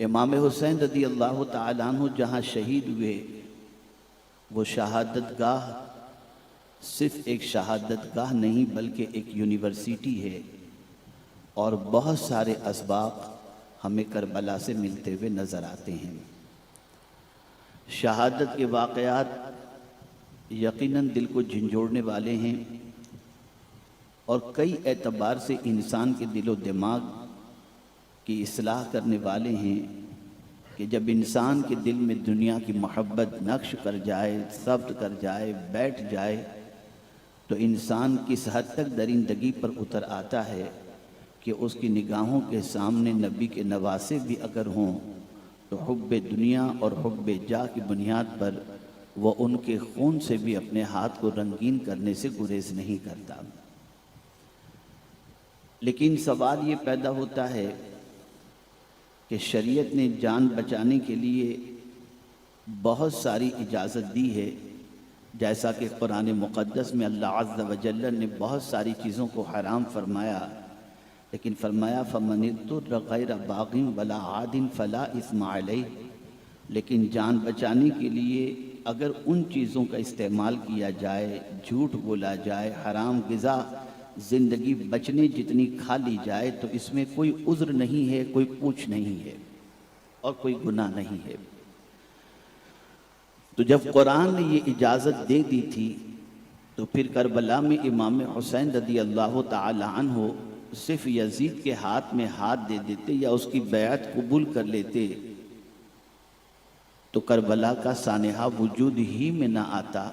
امام حسین رضی اللہ تعالیٰ عنہ جہاں شہید ہوئے وہ شہادت گاہ صرف ایک شہادت گاہ نہیں بلکہ ایک یونیورسٹی ہے، اور بہت سارے اسباق ہمیں کربلا سے ملتے ہوئے نظر آتے ہیں۔ شہادت کے واقعات یقیناً دل کو جھنجھوڑنے والے ہیں اور کئی اعتبار سے انسان کے دل و دماغ کی اصلاح کرنے والے ہیں کہ جب انسان کے دل میں دنیا کی محبت نقش کر جائے، ثبت کر جائے، بیٹھ جائے، تو انسان کس حد تک درندگی پر اتر آتا ہے کہ اس کی نگاہوں کے سامنے نبی کے نواسے بھی اگر ہوں تو حب دنیا اور حب جاہ کی بنیاد پر وہ ان کے خون سے بھی اپنے ہاتھ کو رنگین کرنے سے گریز نہیں کرتا۔ لیکن سوال یہ پیدا ہوتا ہے کہ شریعت نے جان بچانے کے لیے بہت ساری اجازت دی ہے، جیسا کہ قرآن مقدس میں اللہ عز و جل نے بہت ساری چیزوں کو حرام فرمایا، لیکن فرمایا فَمَنِ اضْطُرَّ غَيْرَ بَاغٍ وَلَا عَادٍ فَلَا إِثْمَ عَلَيْهِ۔ لیکن جان بچانے کے لیے اگر ان چیزوں کا استعمال کیا جائے، جھوٹ بولا جائے، حرام غذا زندگی بچنے جتنی کھا لی جائے، تو اس میں کوئی عذر نہیں ہے، کوئی پوچھ نہیں ہے اور کوئی گناہ نہیں ہے۔ تو جب قرآن نے یہ اجازت دے دی تھی تو پھر کربلا میں امام حسین رضی اللہ تعالی عنہ صرف یزید کے ہاتھ میں ہاتھ دے دیتے یا اس کی بیعت قبول کر لیتے تو کربلا کا سانحہ وجود ہی میں نہ آتا۔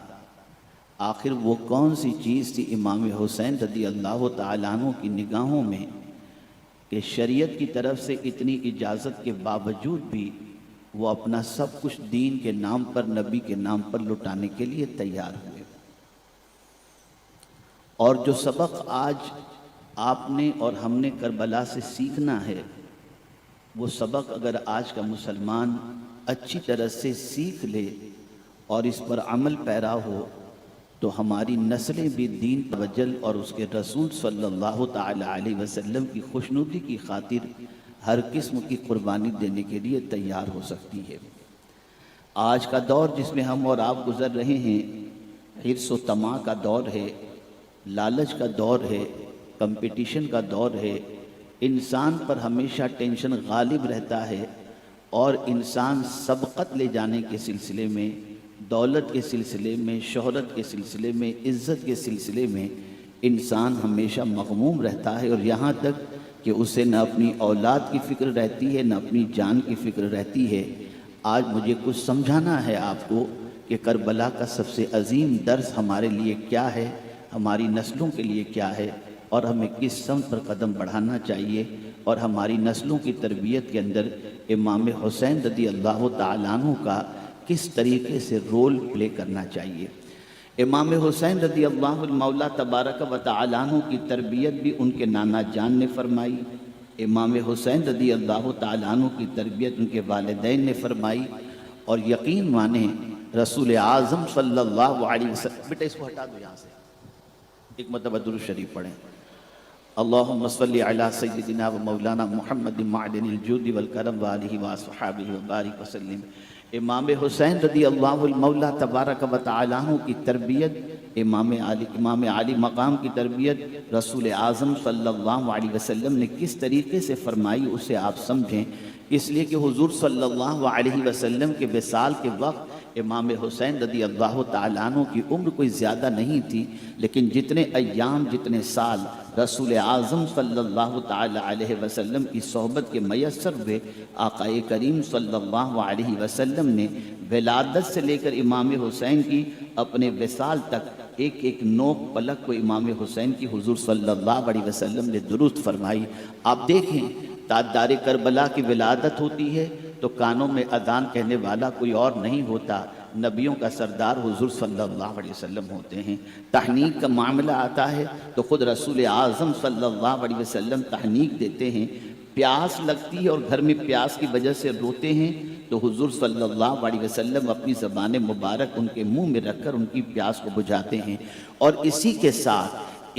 آخر وہ کون سی چیز تھی امام حسین رضی اللہ تعالیٰ عنہ کی نگاہوں میں کہ شریعت کی طرف سے اتنی اجازت کے باوجود بھی وہ اپنا سب کچھ دین کے نام پر، نبی کے نام پر لٹانے کے لیے تیار ہوئے۔ اور جو سبق آج آپ نے اور ہم نے کربلا سے سیکھنا ہے، وہ سبق اگر آج کا مسلمان اچھی طرح سے سیکھ لے اور اس پر عمل پیرا ہو تو ہماری نسلیں بھی دین توجل اور اس کے رسول صلی اللہ تعالی علیہ وسلم کی خوشنودی کی خاطر ہر قسم کی قربانی دینے کے لیے تیار ہو سکتی ہے۔ آج کا دور جس میں ہم اور آپ گزر رہے ہیں، حرص و طمع کا دور ہے، لالچ کا دور ہے، کمپٹیشن کا دور ہے، انسان پر ہمیشہ ٹینشن غالب رہتا ہے اور انسان سبقت لے جانے کے سلسلے میں، دولت کے سلسلے میں، شہرت کے سلسلے میں، عزت کے سلسلے میں انسان ہمیشہ مغموم رہتا ہے، اور یہاں تک کہ اسے نہ اپنی اولاد کی فکر رہتی ہے نہ اپنی جان کی فکر رہتی ہے۔ آج مجھے کچھ سمجھانا ہے آپ کو کہ کربلا کا سب سے عظیم درس ہمارے لیے کیا ہے، ہماری نسلوں کے لیے کیا ہے، اور ہمیں کس سمت پر قدم بڑھانا چاہیے، اور ہماری نسلوں کی تربیت کے اندر امام حسین رضی اللہ تعالیٰ عنہ کا کس طریقے سے رول پلے کرنا چاہیے۔ امام حسین رضی اللہ المولا تبارک و تعالیٰ عنہ کی تربیت بھی ان کے نانا جان نے فرمائی، امام حسین رضی اللہ تعالیٰ عنہ کی تربیت ان کے والدین نے فرمائی، اور یقین مانیں رسول اعظم صلی اللہ علیہ وسلم، بیٹا اس کو ہٹا دو یہاں سے، ایک مرتبہ درود شریف پڑھیں۔ اللہم صلی علی سیدنا و مولانا محمد معدن الجود والکرم وآلہ وآصحابہ وبارک وسلم۔ امام حسین رضی اللہ المولا تبارک و تعالیٰ عنہ کی تربیت، امام عالی مقام کی تربیت رسول اعظم صلی اللہ علیہ وسلم نے کس طریقے سے فرمائی اسے آپ سمجھیں، اس لیے کہ حضور صلی اللہ علیہ وسلم کے وصال کے وقت امام حسین رضی اللہ تعالیٰ عنہ کی عمر کوئی زیادہ نہیں تھی، لیکن جتنے ایام، جتنے سال رسول اعظم صلی اللہ تعالیٰ علیہ وسلم کی صحبت کے میسر ہوئے، آقا کریم صلی اللہ علیہ وسلم نے ولادت سے لے کر امام حسین کی اپنے وصال تک ایک ایک نوک پلک کو امام حسین کی حضور صلی اللہ علیہ وسلم نے درست فرمائی۔ آپ دیکھیں تاجدار کربلا کی ولادت ہوتی ہے تو کانوں میں اذان کہنے والا کوئی اور نہیں ہوتا، نبیوں کا سردار حضور صلی اللہ علیہ وسلم ہوتے ہیں۔ تحنیک کا معاملہ آتا ہے تو خود رسول اعظم صلی اللہ علیہ وسلم تحنیک دیتے ہیں۔ پیاس لگتی ہے اور گھر میں پیاس کی وجہ سے روتے ہیں تو حضور صلی اللہ علیہ وسلم اپنی زبان مبارک ان کے منہ میں رکھ کر ان کی پیاس کو بجھاتے ہیں۔ اور اسی کے ساتھ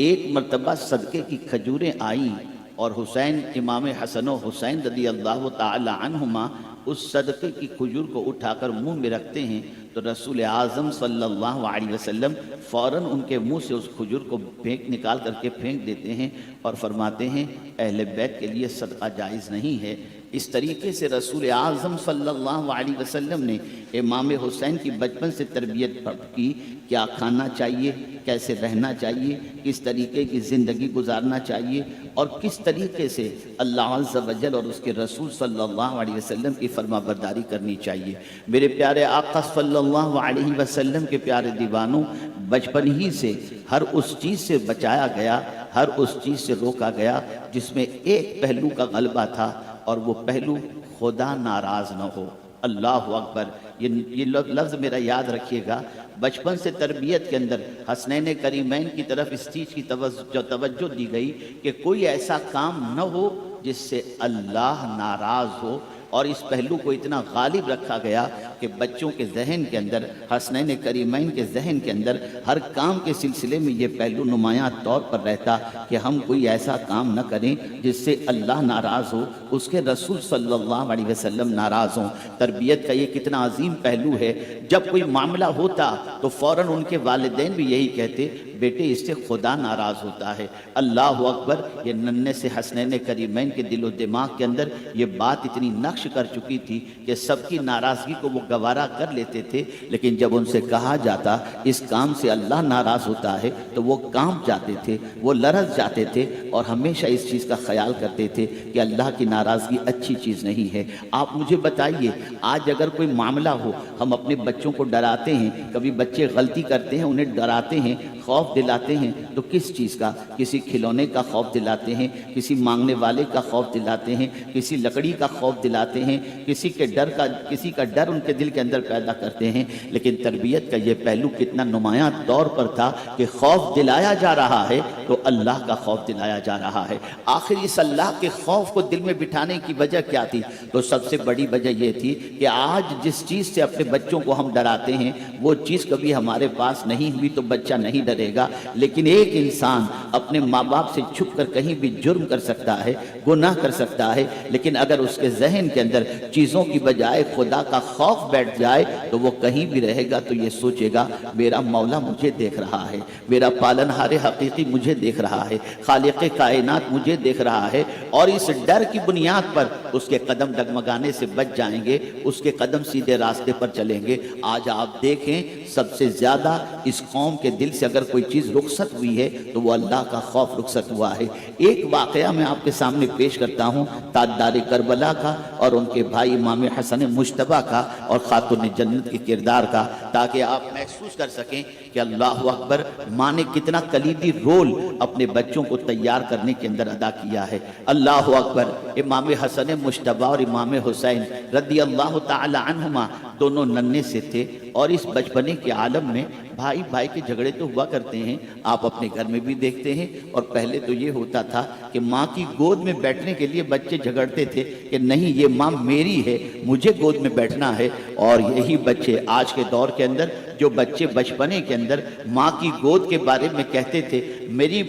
ایک مرتبہ صدقے کی کھجوریں آئیں اور حسین امام حسن و حسین رضی اللہ تعالی عنہما اس صدقے کی کھجور کو اٹھا کر منہ میں رکھتے ہیں تو رسول اعظم صلی اللہ علیہ وسلم فوراً ان کے منہ سے اس کھجور کو نکال کر کے پھینک دیتے ہیں اور فرماتے ہیں اہل بیت کے لیے صدقہ جائز نہیں ہے۔ اس طریقے سے رسول اعظم صلی اللہ علیہ وسلم نے امام حسین کی بچپن سے تربیت کی، کیا کھانا چاہیے، کیسے رہنا چاہیے، کس طریقے کی زندگی گزارنا چاہیے، اور کس طریقے سے اللہ عز و جل اور اس کے رسول صلی اللہ علیہ وسلم کی فرما برداری کرنی چاہیے۔ میرے پیارے آقا صلی اللہ علیہ وسلم کے پیارے دیوانوں، بچپن ہی سے ہر اس چیز سے بچایا گیا، ہر اس چیز سے روکا گیا جس میں ایک پہلو کا غلبہ تھا، اور وہ پہلو خدا ناراض نہ ہو۔ اللہ اکبر، یہ لفظ میرا یاد رکھیے گا۔ بچپن سے تربیت کے اندر حسنین کریمین کی طرف اس چیز کی توجہ دی گئی کہ کوئی ایسا کام نہ ہو جس سے اللہ ناراض ہو، اور اس پہلو کو اتنا غالب رکھا گیا کہ بچوں کے ذہن کے اندر، حسنین کریمین کے ذہن کے اندر ہر کام کے سلسلے میں یہ پہلو نمایاں طور پر رہتا کہ ہم کوئی ایسا کام نہ کریں جس سے اللہ ناراض ہو، اس کے رسول صلی اللہ علیہ وسلم ناراض ہوں۔ تربیت کا یہ کتنا عظیم پہلو ہے۔ جب کوئی معاملہ ہوتا تو فوراً ان کے والدین بھی یہی کہتے، بیٹے اس سے خدا ناراض ہوتا ہے۔ اللہ اکبر، یہ ننھے سے حسنین کریمین کے دل و دماغ کے اندر یہ بات اتنی نقش کر چکی تھی کہ سب کی ناراضگی کو وہ گوارا کر لیتے تھے، لیکن جب ان سے کہا جاتا اس کام سے اللہ ناراض ہوتا ہے تو وہ کانپ جاتے تھے، وہ لرز جاتے تھے، اور ہمیشہ اس چیز کا خیال کرتے تھے کہ اللہ کی ناراضگی اچھی چیز نہیں ہے۔ آپ مجھے بتائیے، آج اگر کوئی معاملہ ہو، ہم اپنے بچوں کو ڈراتے ہیں، کبھی بچے غلطی کرتے ہیں انہیں ڈراتے ہیں، خوف دلاتے ہیں، تو کس چیز کا؟ کسی کھلونے کا خوف دلاتے ہیں، کسی مانگنے والے کا خوف دلاتے ہیں، کسی لکڑی کا خوف دلاتے ہیں، کسی کا ڈر ان کے دل کے اندر پیدا کرتے ہیں۔ لیکن تربیت کا یہ پہلو کتنا نمایاں طور پر تھا کہ خوف دلایا جا رہا ہے تو اللہ کا خوف دلایا جا رہا ہے۔ آخر اس اللہ کے خوف کو دل میں بٹھانے کی وجہ کیا تھی؟ تو سب سے بڑی وجہ یہ تھی کہ آج جس چیز سے اپنے بچوں کو ہم ڈراتے ہیں وہ چیز کبھی ہمارے پاس نہیں ہوئی تو بچہ نہیں ڈرے گا، لیکن ایک انسان اپنے ماں باپ سے چھپ کر کہیں بھی جرم کر سکتا ہے، گناہ کر سکتا ہے، لیکن اگر اس کے ذہن کے اندر چیزوں کی بجائے خدا کا خوف بیٹھ جائے تو وہ کہیں بھی رہے گا تو یہ سوچے گا میرا مولا مجھے دیکھ رہا ہے، میرا پالنہار حقیقی مجھے دیکھ رہا ہے، خالق کائنات مجھے دیکھ رہا ہے، اور اس ڈر کی بنیاد پر اس کے قدم ڈگمگانے سے بچ جائیں گے، اس کے قدم سیدھے راستے پر چلیں گے۔ آج آپ دیکھیں سب سے زیادہ اس قوم کے دل سے اگر کوئی چیز رخصت ہوئی ہے تو وہ اللہ کا خوف رخصت ہوا ہے۔ ایک واقعہ میں آپ کے سامنے پیش کرتا ہوں تاجدار کربلا کا اور ان کے بھائی امام حسن مجتبیٰ کا اور خاتون جنت کے کردار کا، تاکہ آپ محسوس کر سکیں کہ اللہ اکبر، ماں نے کتنا کلیدی رول اپنے بچوں کو تیار کرنے کے اندر ادا کیا ہے۔ اللہ اکبر، امام حسن مجتبیٰ اور امام حسین رضی اللہ تعالی عنہما دونوں ننھے سے تھے، اور اس بچپنے کے عالم میں بھائی بھائی کے جھگڑے تو ہوا کرتے ہیں، آپ اپنے گھر میں بھی دیکھتے ہیں۔ اور پہلے تو یہ ہوتا تھا کہ ماں کی گود میں بیٹھنے کے لیے بچے جھگڑتے تھے کہ نہیں یہ ماں میری ہے، مجھے گود میں بیٹھنا ہے، اور یہی بچے آج کے دور کے اندر جو بچے بچپنے کے اندر ماں کی گود کے بارے میں کہتے تھے میری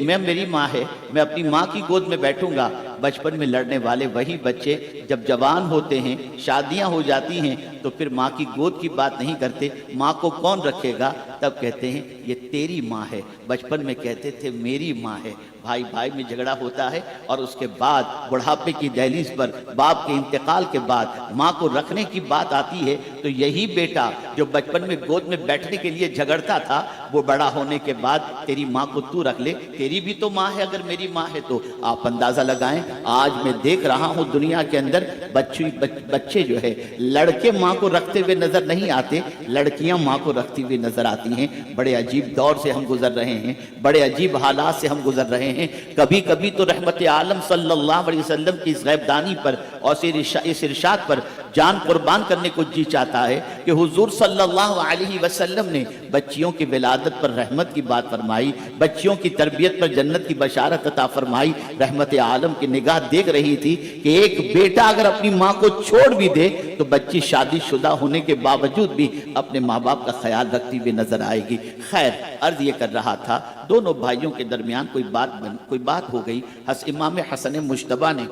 ماں ہے، میں اپنی ماں کی گود میں بیٹھوں گا، بچپن میں لڑنے والے وہی بچے جب جوان ہوتے ہیں، شادیاں ہو جاتی ہیں تو پھر ماں کی گود کی بات نہیں کرتے، ماں کو کون رکھے گا، تب کہتے ہیں یہ تیری ماں ہے، بچپن میں کہتے تھے میری ماں ہے۔ بھائی بھائی میں جھگڑا ہوتا ہے، اور اس کے بعد بڑھاپے کی دہلیز پر باپ کے انتقال کے بعد ماں کو رکھنے کی بات آتی ہے تو یہی بیٹا جو بچپن میں گود میں بیٹھنے کے لیے جھگڑتا تھا وہ بڑا ہونے کے بعد تیری ماں کو تو رکھ لے، تیری بھی تو ماں ہے اگر میری ماں ہے تو۔ آپ اندازہ لگائیں، آج میں دیکھ رہا ہوں دنیا کے اندر بچے جو ہے لڑکے ماں کو رکھتے ہوئے نظر نہیں آتے، لڑکیاں ماں کو رکھتی ہوئی نظر آتی ہیں۔ بڑے عجیب دور سے ہم گزر رہے ہیں، بڑے عجیب حالات سے ہم گزر رہے ہیں۔ کبھی کبھی تو رحمت عالم صلی اللہ علیہ وسلم کی اس غیبدانی پر اور اس ارشاد پر جان قربان کرنے کو جی چاہتا ہے کہ حضور صلی اللہ علیہ وسلم نے بچیوں کی ولادت پر رحمت کی بات فرمائی، بچیوں کی تربیت پر جنت کی بشارت عطا فرمائی۔ رحمت عالم کی نگاہ دیکھ رہی تھی کہ ایک بیٹا اگر اپنی ماں کو چھوڑ بھی دے تو بچی شادی شدہ ہونے کے باوجود بھی اپنے ماں باپ کا خیال رکھتی ہوئی نظر آئے گی۔ خیر، عرض یہ کر رہا تھا، دونوں بھائیوں کے درمیان کوئی بات ہو گئی۔ امام حسن مجتبیٰ نے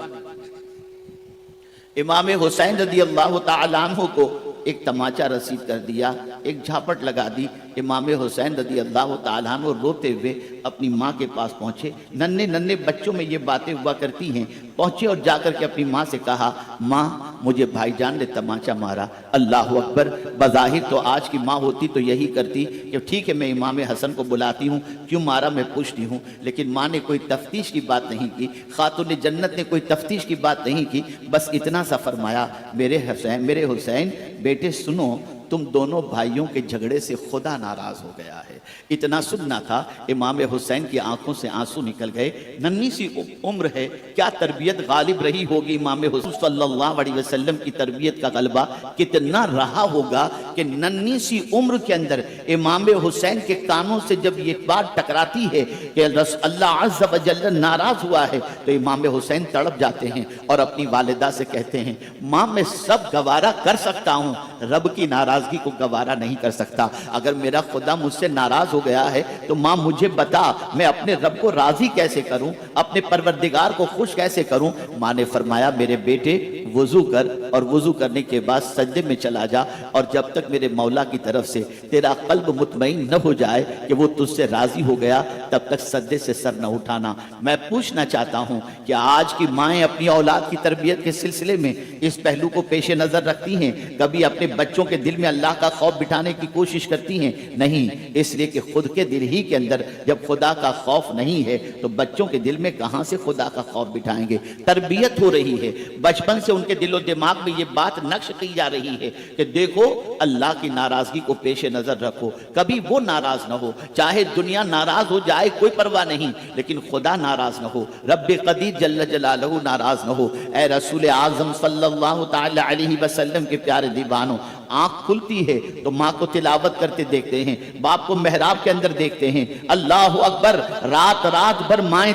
امام حسین رضی اللہ تعالیٰ عنہ کو ایک تماچا رسید کر دیا، ایک جھاپٹ لگا دی۔ امام حسین رضی اللہ تعالیٰ عنہ روتے ہوئے اپنی ماں کے پاس پہنچے۔ ننھے بچوں میں یہ باتیں ہوا کرتی ہیں۔ پہنچے اور جا کر کے اپنی ماں سے کہا، ماں مجھے بھائی جان نے تماچا مارا۔ اللہ اکبر! بظاہر تو آج کی ماں ہوتی تو یہی کرتی کہ ٹھیک ہے میں امام حسن کو بلاتی ہوں، کیوں مارا میں پوچھتی ہوں، لیکن ماں نے کوئی تفتیش کی بات نہیں کی، خاتون جنت نے کوئی تفتیش کی بات نہیں کی، بس اتنا سا فرمایا، میرے حسین بیٹے سنو، تم دونوں بھائیوں کے جھگڑے سے خدا ناراض ہو گیا ہے۔ اتنا سننا تھا، امام حسین کی آنکھوں سے آنسو نکل گئے۔ ننھی سی عمر ہے، کیا تربیت غالب رہی ہوگی امام حسین صلی اللہ علیہ وسلم کی تربیت کا غلبہ کتنا رہا ہوگا کہ ننھی سی عمر کے اندر امام حسین کے کانوں سے جب یہ بات ٹکراتی ہے کہ اللہ عز و جل ناراض ہوا ہے تو امام حسین تڑپ جاتے ہیں اور اپنی والدہ سے کہتے ہیں، ماں میں سب گوارا کر سکتا ہوں، رب کی ناراضگی کو گوارا نہیں کر سکتا۔ اگر میرا خدا مجھ سے ناراض ہو گیا ہے تو ماں مجھے بتا، میں اپنے رب کو راضی کیسے کروں، اپنے پروردگار کو خوش کیسے کروں؟ ماں نے فرمایا، میرے بیٹے وضو کر اور وضو کرنے کے بعد سجدے میں چلا جا، اور جب تک میرے مولا کی طرف سے تیرا قلب مطمئن نہ ہو جائے کہ وہ تجھ سے راضی ہو گیا تب تک سجدے سے سر نہ اٹھانا۔ میں پوچھنا چاہتا ہوں کہ آج کی مائیں اپنی اولاد کی تربیت کے سلسلے میں اس پہلو کو پیش نظر رکھتی ہیں؟ کبھی اپنے بچوں کے دل میں اللہ کا خوف بٹھانے کی کوشش کرتی ہیں؟ نہیں، اس لیے کہ خود کے دل ہی کے اندر جب خدا کا خوف نہیں ہے تو بچوں کے دل میں کہاں سے خدا کا خوف بٹھائیں گے؟ تربیت ہو رہی ہے، بچپن سے ان کے دل و دماغ میں یہ بات نقش کی جا رہی ہے کہ دیکھو اللہ کی ناراضگی کو پیش نظر رکھو، کبھی وہ ناراض نہ ہو، چاہے دنیا ناراض ہو جائے کوئی پرواہ نہیں، لیکن خدا ناراض نہ ہو، رب قدیر جل جلالہ ناراض نہ ہو۔ اے رسول اعظم صلی اللہ تعالی علیہ وسلم کے پیارے دیوانوں، آنکھ کھلتی ہے تو ماں کو تلاوت کرتے دیکھتے ہیں، باپ کو محراب کے اندر دیکھتے ہیں، اللہ اکبر، رات بھر ماں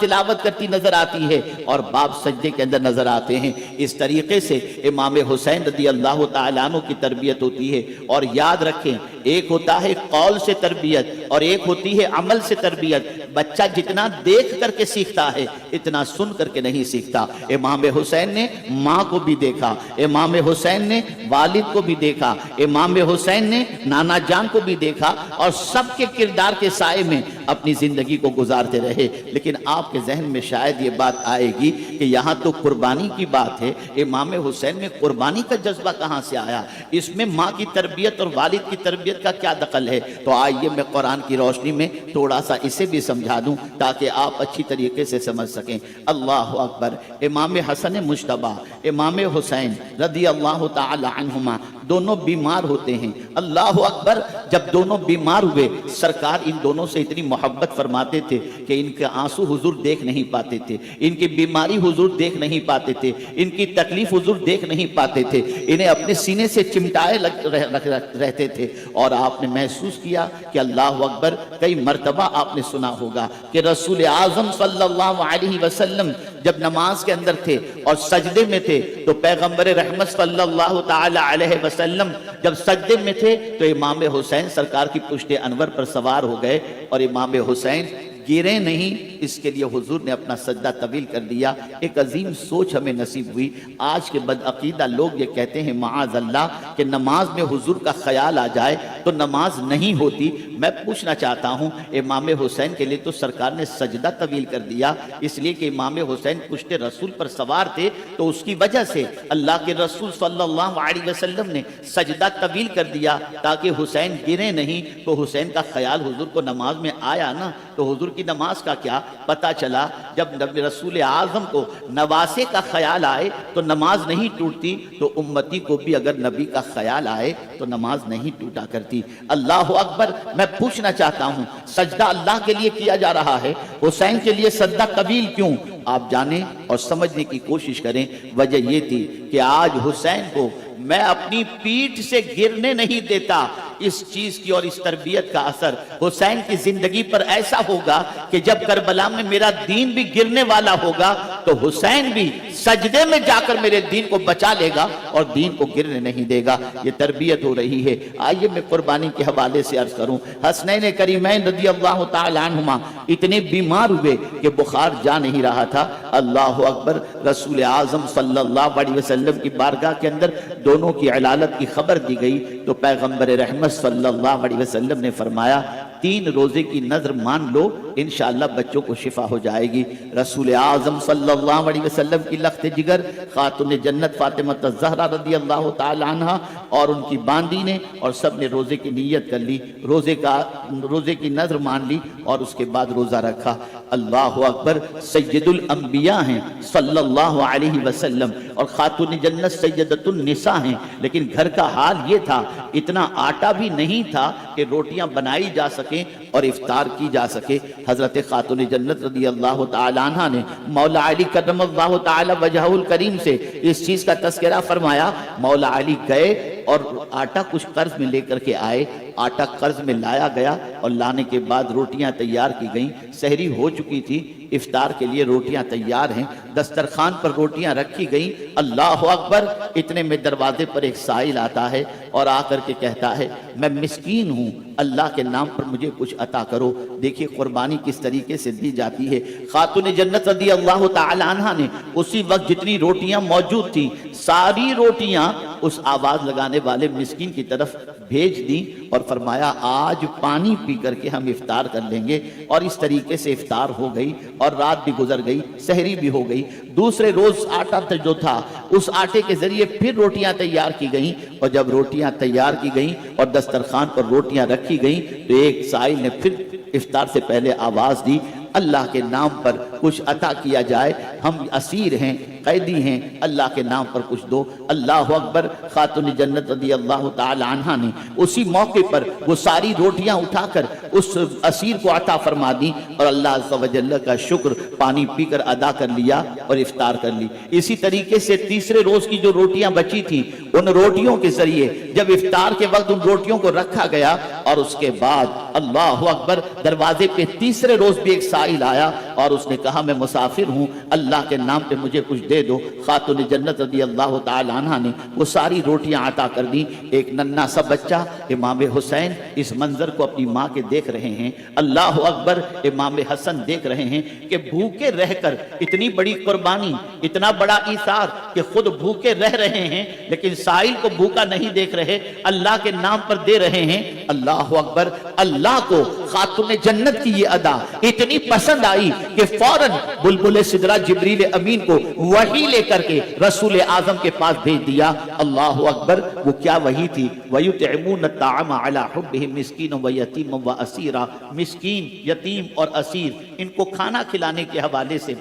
تلاوت کرتی نظر آتی ہے اور باپ سجدے کے اندر نظر آتے ہیں۔ اس طریقے سے امام حسین رضی اللہ تعالیٰ عنہ کی تربیت ہوتی ہے، اور یاد رکھیں ایک ہوتا ہے قول سے تربیت اور ایک ہوتی ہے عمل سے تربیت۔ بچہ جتنا دیکھ کر کے سیکھتا ہے اتنا سن کر کے نہیں سیکھتا۔ امام حسین نے ماں کو بھی دیکھا، امام حسین نے والد کو بھی دیکھا، امام حسین نے نانا جان کو بھی دیکھا، اور سب کے کردار کے سائے میں اپنی زندگی کو گزارتے رہے۔ لیکن آپ کے ذہن میں شاید یہ بات آئے گی کہ یہاں تو قربانی کی بات ہے، امام حسین میں قربانی کا جذبہ کہاں سے آیا؟ اس میں ماں کی تربیت اور والد کی تربیت کا کیا دخل ہے؟ تو آئیے میں قرآن کی روشنی میں تھوڑا سا اسے بھی سمجھا دوں تاکہ آپ اچھی طریقے سے سمجھ سکیں۔ اللہ اکبر! امام حسن مجتبیٰ، امام حسین رضی اللہ تعالی عنہما دونوں بیمار ہوتے ہیں۔ اللہ اکبر! جب دونوں بیمار ہوئے سرکار ان دونوں سے اتنی محبت فرماتے تھے کہ ان کے آنسو حضور دیکھ نہیں پاتے تھے، ان کی بیماری حضور دیکھ نہیں پاتے تھے، ان کی تکلیف حضور دیکھ نہیں پاتے تھے، انہیں اپنے سینے سے چمٹائے رہتے تھے، اور آپ نے محسوس کیا کہ اللہ اکبر! کئی مرتبہ آپ نے سنا ہوگا کہ رسول اعظم صلی اللہ علیہ وسلم جب نماز کے اندر تھے اور سجدے میں تھے تو پیغمبر رحمت صلی اللہ تعالی علیہ وسلم جب سجدے میں تھے تو امام حسین سرکار کی پشت انور پر سوار ہو گئے، اور امام حسین گرے نہیں، اس کے لیے حضور نے اپنا سجدہ طویل کر دیا۔ ایک عظیم سوچ ہمیں نصیب ہوئی۔ آج کے بدعقیدہ لوگ یہ کہتے ہیں معاذ اللہ کہ نماز میں حضور کا خیال آ جائے تو نماز نہیں ہوتی۔ میں پوچھنا چاہتا ہوں، امام حسین کے لیے تو سرکار نے سجدہ طویل کر دیا، اس لیے کہ امام حسین پشت رسول پر سوار تھے، تو اس کی وجہ سے اللہ کے رسول صلی اللہ علیہ وسلم نے سجدہ طویل کر دیا تاکہ حسین گرے نہیں۔ تو حسین کا خیال حضور کو نماز میں آیا نا، تو حضور کی نماز کا کیا پتہ چلا؟ جب نبی رسول اعظم کو نواسے کا خیال آئے تو نماز نہیں ٹوٹتی، تو امتی کو بھی اگر نبی کا خیال آئے تو نماز نہیں ٹوٹا کرتی۔ اللہ اکبر! میں پوچھنا چاہتا ہوں، سجدہ اللہ کے لیے کیا جا رہا ہے، حسین کے لیے سجدہ طویل کیوں؟ آپ جانیں اور سمجھنے کی کوشش کریں۔ وجہ یہ تھی کہ آج حسین کو میں اپنی پیٹھ سے گرنے نہیں دیتا۔ اس چیز کی اور اس تربیت کا اثر حسین کی زندگی پر ایسا ہوگا کہ جب کربلا میں میرا دین بھی گرنے والا ہوگا تو حسین بھی سجدے میں جا کر میرے دین کو بچا لے گا اور دین کو گرنے نہیں دے گا۔ یہ تربیت ہو رہی ہے۔ آئیے میں قربانی کے حوالے سے عرض کروں، حسنین کریمین رضی اللہ تعالی عنہما اتنے بیمار ہوئے کہ بخار جا نہیں رہا تھا۔ اللہ اکبر، رسول اعظم صلی اللہ علیہ وسلم کی بارگاہ کے اندر دونوں کی علالت کی خبر دی گئی تو پیغمبر رحمت صلی اللہ علیہ وسلم نے فرمایا 3 روزے کی نذر مان لو، انشاءاللہ بچوں کو شفا ہو جائے گی۔ رسول اعظم صلی اللہ علیہ وسلم کی لخت جگر خاتون جنت فاطمہ الزہرا رضی اللہ تعالی عنہ اور ان کی باندی نے اور سب نے روزے کی نیت کر لی، روزے کی نذر مان لی اور اس کے بعد روزہ رکھا۔ اللہ اکبر، سید الانبیاء ہیں صلی اللہ علیہ وسلم اور خاتون جنت سیدۃ النساء ہیں، لیکن گھر کا حال یہ تھا اتنا آٹا بھی نہیں تھا کہ روٹیاں بنائی جا سکیں اور افطار کی جا سکے۔ حضرت خاتون جنت رضی اللہ تعالی عنہ نے مولا علی کرم اللہ تعالی وجہہ الکریم سے اس چیز کا تذکرہ فرمایا۔ مولا علی گئے اور آٹا کچھ قرض میں لے کر کے آئے، آٹا قرض میں لایا گیا اور لانے کے بعد روٹیاں تیار کی گئیں۔ سحری ہو چکی تھی، افطار کے لیے روٹیاں تیار ہیں، دسترخوان پر روٹیاں رکھی گئیں۔ اللہ اکبر، اتنے میں دروازے پر ایک سائل آتا ہے اور آ کر کے کہتا ہے میں مسکین ہوں، اللہ کے نام پر مجھے کچھ عطا کرو۔ دیکھیے قربانی کس طریقے سے دی جاتی ہے۔ خاتون جنت رضی اللہ تعالی عنہ نے اسی وقت جتنی روٹیاں موجود تھیں ساری روٹیاں اس آواز لگانے والے مسکین کی طرف بھیج دیں اور فرمایا آج پانی پی کر کے ہم افطار کر لیں گے، اور اس طریقے سے افطار ہو گئی اور رات بھی گزر گئی، سحری بھی ہو گئی۔ دوسرے روز آٹا جو تھا اس آٹے کے ذریعے پھر روٹیاں تیار کی گئیں، اور جب روٹیاں تیار کی گئیں اور دسترخوان پر روٹیاں رکھی گئیں تو ایک سائل نے پھر افطار سے پہلے آواز دی اللہ کے نام پر کچھ عطا کیا جائے، ہم اسیر ہیں، قیدی ہیں، اللہ کے نام پر کچھ دو۔ اللہ اکبر، خاتون جنت رضی اللہ تعالی عنہ نے اسی موقع پر وہ ساری روٹیاں اٹھا کر اس اسیر کو عطا فرما دی اور اللہ عز و جل کا شکر پانی پی کر ادا کر لیا اور افطار کر لی۔ اسی طریقے سے تیسرے روز کی جو روٹیاں بچی تھیں ان روٹیوں کے ذریعے جب افطار کے وقت ان روٹیوں کو رکھا گیا اور اس کے بعد اللہ اکبر دروازے پہ تیسرے روز بھی ایک سائل آیا اور اس نے کہا میں مسافر ہوں، اللہ کے نام پہ مجھے کچھ دے دو۔ خاتون جنت رضی اللہ تعالی عنہ نے وہ ساری روٹیاں عطا کر دی۔ ایک ننھا سا بچہ امام حسین اس منظر کو اپنی ماں کے دیکھ رہے ہیں، اللہ اکبر، امام حسن دیکھ رہے ہیں کہ بھوکے رہ کر اتنی بڑی قربانی، اتنا بڑا ایثار کہ خود بھوکے رہ رہے ہیں لیکن سائل کو بھوکا نہیں دیکھ رہے، اللہ کے نام پر دے رہے ہیں۔ اللہ اکبر، اللہ کو خاتون جنت کی یہ ادا اتنی پسند آئی کہ فوراً بلبل سدرہ جبریل امین کو وحی لے کر کے رسول اعظم کے پاس بھیج دیا۔ اللہ اکبر، وہ کیا وحی تھی؟ وَيُطْعِمُونَ الطَّعَامَ عَلَىٰ حُبِّهِ مِسْكِينًا وَيَتِيمًا وَأَسِيرًا، مسکین، یتیم اور اسیر، ان کو کھانا کھلانے کے حوالے سے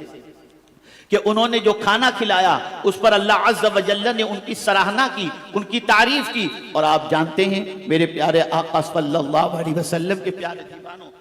کہ انہوں نے جو کھانا کھلایا اس پر اللہ عز و جل نے ان کی سراہنا کی، ان کی تعریف کی۔ اور آپ جانتے ہیں میرے پیارے آقا صلی اللہ علیہ وسلم کے پیارے دیوانوں،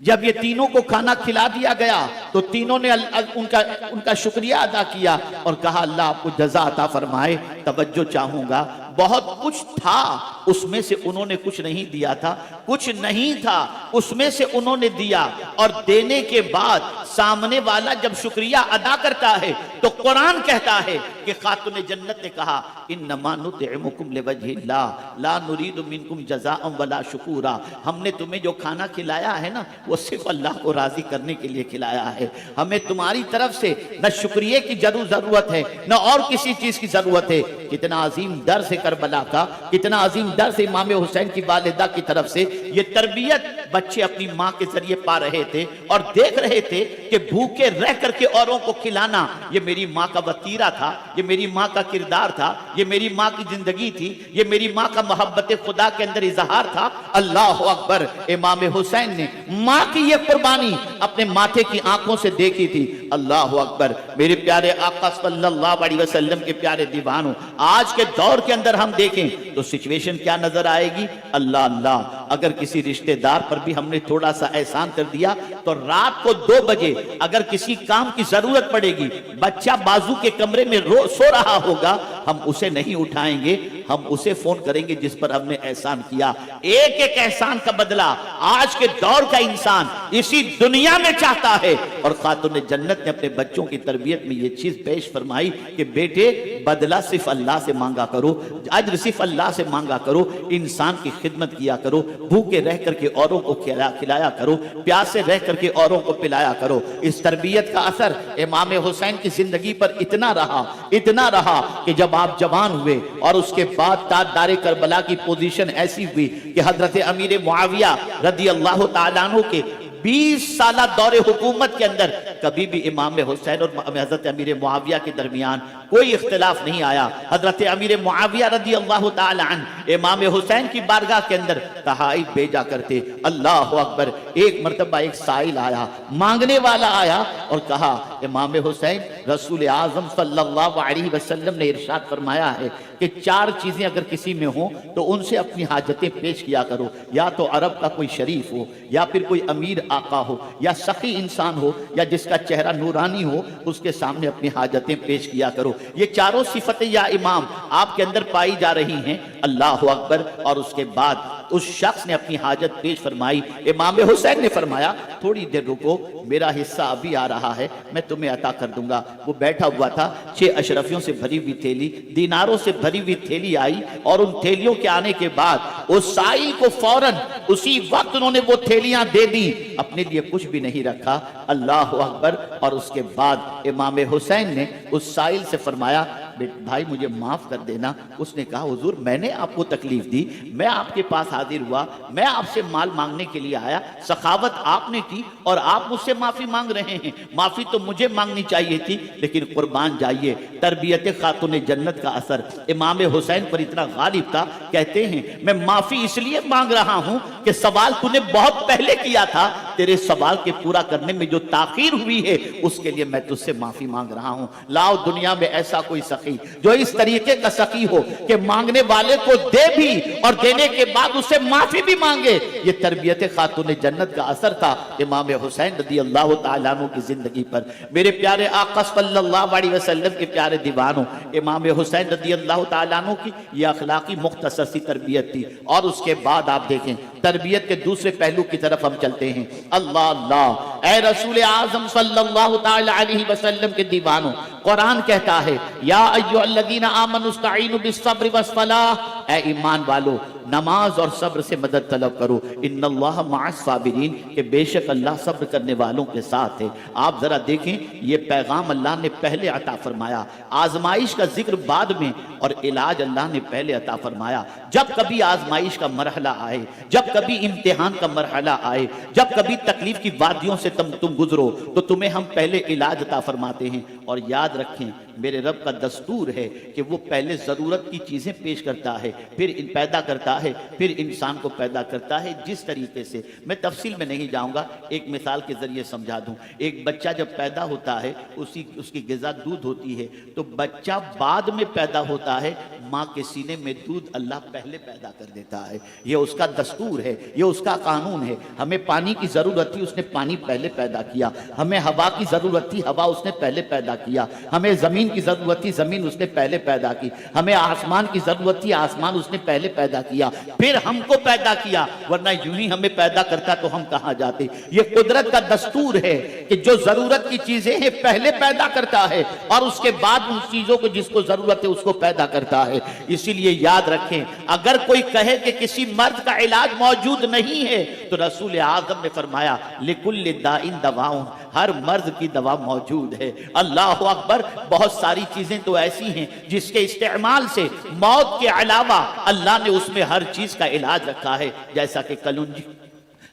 جب یہ تینوں کو کھانا کھلا دیا گیا تو تینوں نے ان کا شکریہ ادا کیا اور کہا اللہ آپ کو جزا عطا فرمائے۔ توجہ چاہوں گا، بہت کچھ تھا اس میں سے انہوں نے کچھ نہیں دیا تھا، کچھ نہیں تھا اس میں سے انہوں نے دیا، اور دینے کے بعد سامنے والا جب شکریہ ادا کرتا ہے تو قرآن کہتا ہے کہ خاتون جنت نے کہا انما نطعمکم لوجہ اللہ لا نرید منکم جزاء ولا شکورا، ہم نے تمہیں جو کھانا کھلایا ہے نا وہ صرف اللہ کو راضی کرنے کے لیے کھلایا ہے، ہمیں تمہاری طرف سے نہ شکریہ کی ضرورت ہے نہ اور کسی چیز کی ضرورت ہے۔ کتنا عظیم درس ہے کربلا کا، کتنا عظیم درس امام حسین کی والدہ کی طرف سے، یہ تربیت بچے اپنی ماں کے ذریعے پا رہے تھے اور دیکھ رہے تھے کہ بھوکے رہ کر کے اوروں کو کھلانا یہ میری ماں کا وطیرہ تھا، یہ میری ماں کا کردار تھا، یہ میری ماں کی زندگی تھی، یہ میری ماں کا محبت خدا کے اندر اظہار تھا۔ اللہ اکبر، امام حسین نے ماں کی یہ قربانی اپنے ماتھے کی آنکھوں سے دیکھی تھی۔ اللہ اکبر، میرے پیارے آقا صلی اللہ علیہ وسلم کے پیارے دیوانوں، آج کے دور کے اندر ہم دیکھیں تو سچویشن کیا نظر آئے گی؟ اللہ اللہ، اگر کسی رشتہ دار پر بھی ہم نے تھوڑا سا احسان کر دیا تو رات کو 2 بجے اگر کسی کام کی ضرورت پڑے گی، بچہ بازو کے کمرے میں سو رہا ہوگا، ہم اسے نہیں اٹھائیں گے، ہم اسے فون کریں گے جس پر ہم نے احسان کیا۔ ایک ایک احسان کا بدلہ آج کے دور کا انسان اسی دنیا میں چاہتا ہے، اور خاتون جنت نے اپنے بچوں کی تربیت میں یہ چیز پیش فرمائی کہ بیٹے بدلہ صرف اللہ سے مانگا کرو، اجر صرف اللہ سے مانگا کرو، انسان کی خدمت کیا کرو، بھوکے رہ کر کے اوروں کو کھلایا کرو، پیاسے رہ کر کے اوروں کو پلایا کرو۔ اس تربیت کا اثر امام حسین کی زندگی پر اتنا رہا کہ جب آپ جوان ہوئے اور اس کے بعد تاجدار کربلا کی پوزیشن ایسی ہوئی کہ حضرت امیر معاویہ رضی اللہ تعالیٰ عنہ کے 20 سالہ دور حکومت کے اندر کبھی بھی امام حسین اور حضرت امیر معاویہ کے درمیان کوئی اختلاف نہیں آیا۔ حضرت امیر معاویہ رضی اللہ تعالی عنہ امام حسین کی بارگاہ کے اندر تحائف بھیجا کرتے۔ اللہ اکبر! ایک مرتبہ ایک سائل آیا، مانگنے والا آیا اور کہا امام حسین، رسول اعظم صلی اللہ علیہ وسلم نے ارشاد فرمایا ہے کہ 4 چیزیں اگر کسی میں ہوں تو ان سے اپنی حاجتیں پیش کیا کرو، یا تو عرب کا کوئی شریف ہو، یا پھر کوئی امیر آقا ہو، یا سخی انسان ہو، یا جس کا چہرہ نورانی ہو، اس کے سامنے اپنی حاجتیں پیش کیا کرو۔ یہ 4 صفتیں یا امام آپ کے اندر پائی جا رہی ہیں۔ اللہ اکبر! اور اس کے بعد اس شخص نے اپنی حاجت پیش فرمائی۔ امام حسین نے فرمایا تھوڑی دیر رکو، میرا حصہ ابھی آ رہا ہے، میں تمہیں عطا کر دوں گا۔ وہ بیٹھا ہوا تھا، 6 اشرفیوں سے بھری ہوئی تھیلی، دیناروں سے بھری ہوئی تھیلی آئی، اور ان تھیلیوں کے آنے کے بعد اس سائل کو فوراً اسی وقت انہوں نے وہ تھیلیاں دے دی، اپنے لیے کچھ بھی نہیں رکھا۔ اللہ اکبر! اور اس کے بعد امام حسین نے اس سائل سے فرمایا بھائی مجھے معاف کر دینا۔ اس نے کہا حضور میں نے آپ کو تکلیف دی، میں آپ کے پاس حاضر ہوا، میں آپ سے مال مانگنے کے لیے آیا، سخاوت آپ نے کی اور آپ مجھ سے معافی مانگ رہے ہیں، معافی تو مجھے مانگنی چاہیے تھی۔ لیکن قربان جائیے تربیت خاتون جنت کا اثر امام حسین پر اتنا غالب تھا، کہتے ہیں میں معافی اس لیے مانگ رہا ہوں کہ سوال تو نے بہت پہلے کیا تھا، تیرے سوال کے پورا کرنے میں جو تاخیر ہوئی ہے اس کے لیے میں تجھ سے معافی مانگ رہا ہوں۔ لاؤ دنیا میں ایسا کوئی سخی جو اس طریقے کا سخی ہو کہ مانگنے والے کو دے بھی اور دینے کے بعد اسے معافی بھی مانگے۔ یہ تربیت خاتون جنت کا اثر تھا امام حسین رضی اللہ تعالیٰ عنہ کی زندگی پر۔ میرے پیارے آقا صلی اللہ علیہ وسلم کے پیارے دیوانوں، امام حسین رضی اللہ تعالیٰ عنہ کی یہ اخلاقی مختصر سی تربیت تھی۔ اور اس کے بعد آپ دیکھیں تربیت کے دوسرے پہلو کی طرف ہم چلتے ہیں۔ اللہ اللہ! اے رسول اعظم صلی اللہ تعالی علیہ وسلم کے دیوانوں، قرآن کہتا ہے یا ایھا الذین آمنوا استعینوا بالصبر والصلاۃ، اے ایمان والو نماز اور صبر سے مدد طلب کرو، ان اللہ مع الصابرین، کہ بے شک اللہ صبر کرنے والوں کے ساتھ ہے۔ آپ ذرا دیکھیں یہ پیغام اللہ نے پہلے عطا فرمایا، آزمائش کا ذکر بعد میں اور علاج اللہ نے پہلے عطا فرمایا۔ جب کبھی آزمائش کا مرحلہ آئے، جب کبھی امتحان کا مرحلہ آئے، جب کبھی تکلیف کی وادیوں سے تم گزرو تو تمہیں ہم پہلے علاج عطا فرماتے ہیں۔ اور یاد رکھیں میرے رب کا دستور ہے کہ وہ پہلے ضرورت کی چیزیں پیش کرتا ہے، پھر پیدا کرتا ہے، پھر انسان کو پیدا کرتا ہے جس طریقے سے۔ میں تفصیل میں نہیں جاؤں گا، ایک مثال کے ذریعے سمجھا دوں۔ ایک بچہ جب پیدا ہوتا ہے اس کی غذا دودھ ہوتی ہے، تو بچہ بعد میں پیدا ہوتا ہے، ماں کے سینے میں دودھ اللہ پہلے پیدا کر دیتا ہے۔ یہ اس کا دستور ہے، یہ اس کا قانون ہے۔ ہمیں پانی کی ضرورت تھی، اس نے پانی پہلے پیدا کیا۔ ہمیں ہوا کی ضرورت تھی، ہوا اس نے پہلے پیدا کیا۔ ہمیں زمین کی ضرورت تھی، زمین اس نے پہلے پیدا کی۔ ہمیں آسمان کی ضرورت تھی، آسمان اس نے پہلے پیدا کیا، پھر ہم کو پیدا کیا، ورنہ یوں ہی ہمیں پیدا کرتا تو ہم کہاں جاتے۔ یہ قدرت کا دستور ہے کہ جو ضرورت کی چیزیں ہیں پہلے پیدا کرتا ہے اور اس کے بعد ان چیزوں کو جس کو ضرورت ہے اس کو پیدا کرتا ہے۔ اسی لیے یاد رکھیں اگر کوئی کہے کہ کسی مرض کا علاج موجود نہیں ہے تو رسول اعظم نے فرمایا لکل داء دواء، ہر مرض کی دوا موجود ہے۔ اللہ اکبر! بہت ساری چیزیں تو ایسی ہیں جس کے استعمال سے موت کے علاوہ اللہ نے اس میں ہر چیز کا علاج رکھا ہے، جیسا کہ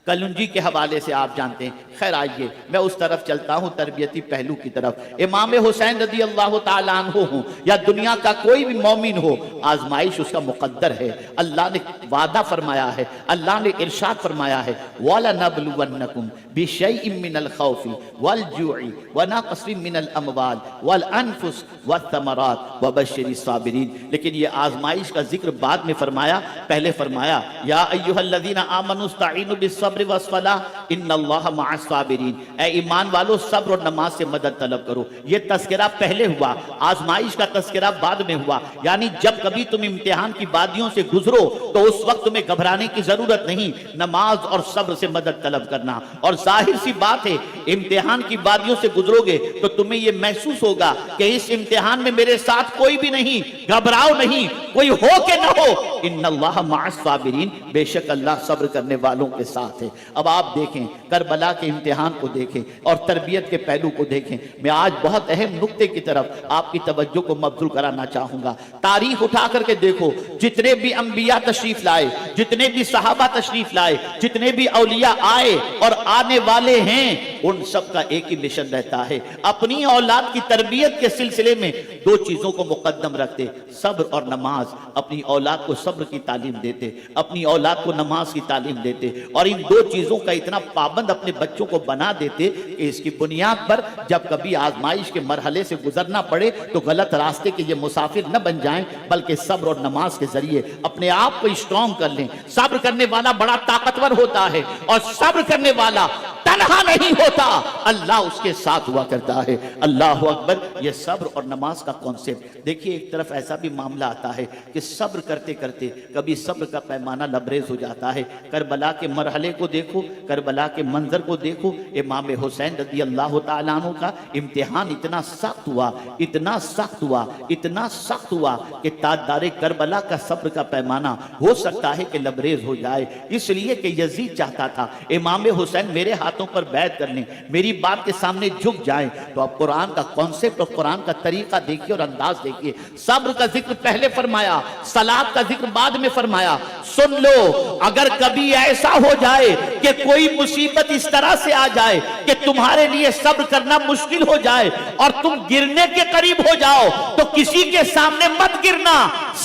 کلونجی کے حوالے سے آپ جانتے ہیں۔ خیر آئیے میں اس طرف چلتا ہوں، تربیتی پہلو کی طرف۔ امام حسین رضی اللہ تعالیٰ عنہ ہوں یا دنیا کا کوئی بھی مومن ہو، آزمائش اس کا مقدر ہے۔ اللہ نے وعدہ فرمایا ہے، اللہ نے ارشاد فرمایا ہے وَلَنَبْلُوَنَّكُمْ بِشَيْءٍ مِّنَ الْخَوْفِ وَالْجُوعِ وَنَقْصٍ مِّنَ الْأَمْوَالِ وَالْأَنفُسِ وَالثَّمَرَاتِ وَبَشِّرِ الصَّابِرِينَ۔ لیکن یہ آزمائش کا ذکر بعد میں فرمایا، پہلے فرمایا یا ایھا الذین آمنوا استعینوا بالصبر والصلاۃ ان اللہ مع الصابرین، اے ایمان والو صبر اور نماز سے مدد طلب کرو۔ یہ تذکرہ پہلے ہوا، آزمائش کا تذکرہ بعد میں ہوا، یعنی جب کبھی تم امتحان کی وادیوں سے گزرو تو اس وقت تمہیں گھبرانے کی ضرورت نہیں، نماز اور صبر سے مدد طلب کرنا۔ اور ظاہر سی بات ہے امتحان کی وادیوں سے گزرو گے تو تمہیں یہ محسوس ہوگا کہ اس امتحان میں میرے ساتھ کوئی بھی نہیں، گھبراؤ نہیں، کوئی ہو کہ نہ ہو، ان اللہ مع الصابرین، بے شک اللہ صبر کرنے والوں کے ساتھ ہے۔ اب آپ دیکھیں کربلا کے امتحان کو دیکھیں اور تربیت کے پہلو کو دیکھیں۔ میں آج بہت اہم نقطے کی طرف آپ کی توجہ کو مبذول کرانا چاہوں گا۔ تاریخ اٹھا کر کے دیکھو، جتنے بھی انبیاء تشریف لائے، جتنے بھی صحابہ تشریف لائے، جتنے بھی اولیاء آئے اور آنے والے ہیں، ان سب کا ایک ہی مشن رہتا ہے، اپنی اولاد کی تربیت کے سلسلے میں دو چیزوں کو مقدم رکھتے، صبر اور نماز۔ اپنی اولاد کو صبر کی تعلیم دیتے، اپنی اولاد کو نماز کی تعلیم دیتے، اور ان دو چیزوں کا اتنا پابند اپنے بچوں کو بنا دیتے کہ اس کی بنیاد پر جب کبھی آزمائش کے مرحلے سے گزرنا پڑے تو غلط راستے کے یہ مسافر نہ بن جائیں، بلکہ صبر اور نماز کے ذریعے اپنے آپ کو اسٹرانگ کر لیں۔ صبر کرنے والا بڑا طاقتور ہوتا ہے، اور صبر کرنے والا تنہا نہیں ہوتا، اللہ اس کے ساتھ ہوا کرتا ہے۔ اللہ اکبر۔ یہ صبر اور نماز کا کانسیپٹ دیکھیے، ایک طرف ایسا بھی معاملہ آتا ہے کہ صبر کرتے کرتے کبھی صبر کا پیمانہ لبریز ہو جاتا ہے۔ کربلا کے مرحلے کو دیکھو، کربلا کے منظر کو دیکھو، امام حسین رضی اللہ تعالیٰ عنہ کا امتحان اتنا سخت ہوا، اتنا سخت ہوا، اتنا سخت ہوا کہ تاجدار کربلا کا صبر کا پیمانہ ہو سکتا ہے کہ لبریز ہو جائے، اس لیے کہ یزید چاہتا تھا امام حسین میرے ہاتھوں پر بیعت کر لیں، میری بات کے سامنے جھک جائیں۔ تو اب قرآن کا کانسیپٹ اور قرآن کا طریقہ دیکھیے اور انداز دیکھیے۔ صبر کا ذکر پہلے فرمایا، صلاۃ کا ذکر بعد میں فرمایا۔ سن لو، اگر کبھی ایسا ہو جائے کہ کوئی مصیبت اس طرح سے آ جائے کہ تمہارے لیے صبر کرنا مشکل ہو جائے اور تم گرنے کے قریب ہو جاؤ، تو کسی کے سامنے مت گرنا،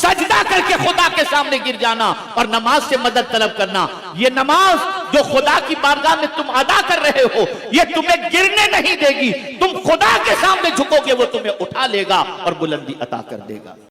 سجدہ کر کے خدا کے سامنے گر جانا اور نماز سے مدد طلب کرنا۔ یہ نماز جو خدا کی بارگاہ میں تم ادا کر رہے ہو، یہ تمہیں گرنے نہیں دے گی، تم خدا کے سامنے جھکو گے، وہ تمہیں اٹھا لے گا اور بلندی عطا کر دے گا۔